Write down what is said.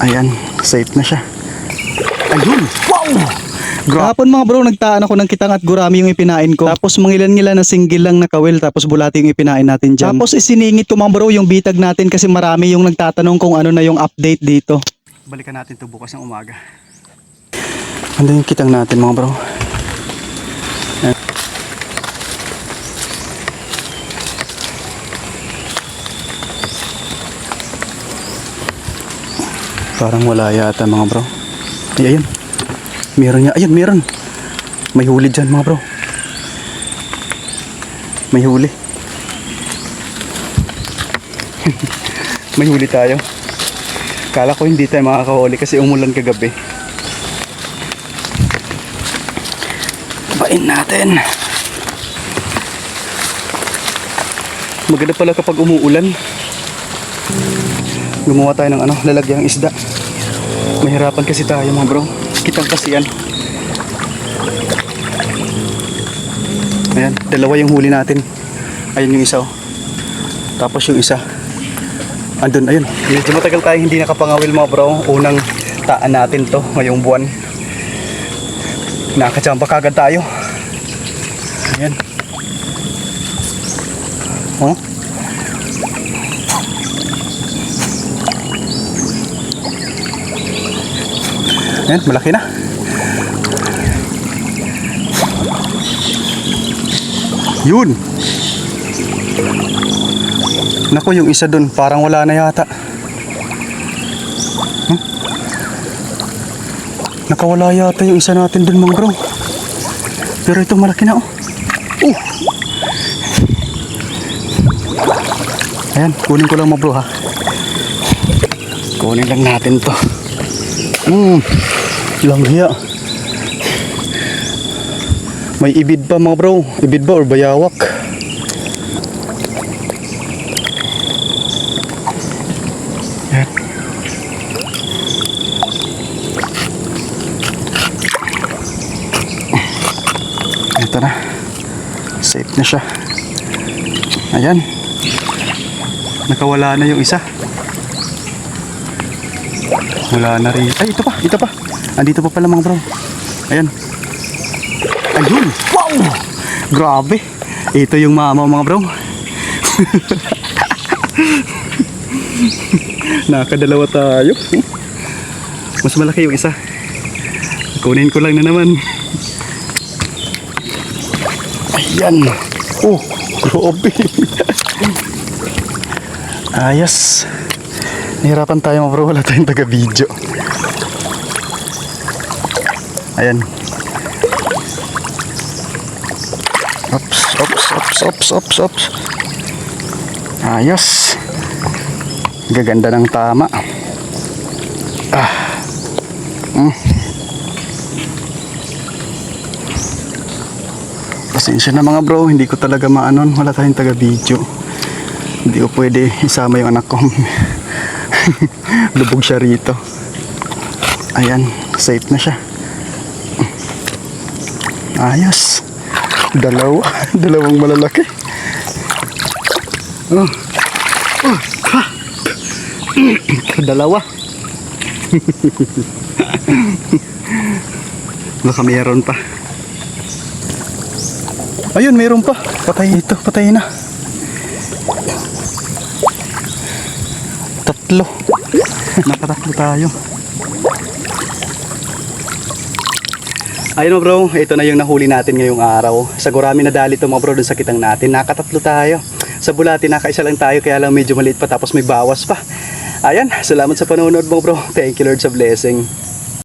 Ayan, safe na siya. Ayun! Wow! Kahapon mga bro, nagtaan ako ng kitang at gurami yung ipinain ko. Tapos mangilan-ngilan na single lang na kawil, tapos bulati yung ipinain natin dyan. Tapos isiningit ko mga bro yung bitag natin kasi marami yung nagtatanong kung ano na yung update dito. Balikan natin to bukas ng umaga. Ano yung kitang natin mga bro? Ayan. Parang wala yata mga bro. Ay, ayun. Meron niya. Ayun, meron. May huli dyan mga bro. May huli. May huli tayo. Kala ko hindi tayo makakahuli kasi umulan kagabi. Bain natin. Maganda pala kapag umuulan. Gumawa tayo ng lalagyang isda. Mahirapan kasi tayo mga bro. Kitang kasi yan. Ayan, dalawa yung huli natin. Ayun yung isa oh. Tapos yung isa andun, ayun. Medyo matagal tayo hindi nakapangawil mga bro. Unang taan natin to ngayong buwan. Nakachamba kagad tayo. Ayan. Oh. Ayan, malaki na. Yun. Naku, yung isa dun parang wala na yata. Nakawala yata yung isa natin dun mga bro. Pero ito malaki na oh. Ayan, kunin ko lang mga bro ha. Kunin lang natin to. Langya. May ibid pa mga bro. Ibid ba or bayawak? Ayan. Ito na. Safe na siya. Ayan. Nakawala na yung isa. Wala na rin. Ay, ito pa. Andito pa pala mga bro. Ayan. Ayun. Wow! Grabe. Ito yung mama mga bro. Nakadalawa tayo. Mas malaki yung isa. Kunin ko lang na naman. Ayan. Oh, grabe. Ayos. Nahirapan tayo mga bro, wala tayong taga-video. Ayan. Ops. Ayos. Gaganda ng tama. Pasensya na mga bro, hindi ko talaga maanon, wala tayong taga-video. Hindi ko pwede isama yung anak ko. Lubog siya rito. Ayan, safe na siya. Ayos. Dalawang malalaki. Dalawa. Baka mayroon pa. Ayun, mayroon pa. Patay na. Tatlo. Nakatatlo tayo. Ayun bro, ito na yung nahuli natin ngayong araw. Sa gurami na dali ito mga bro dun sa kitang natin. Nakatatlo tayo. Sa bulati nakaisa lang tayo kaya lang medyo maliit pa tapos may bawas pa. Ayan, salamat sa panonood mga bro. Thank you Lord sa blessing.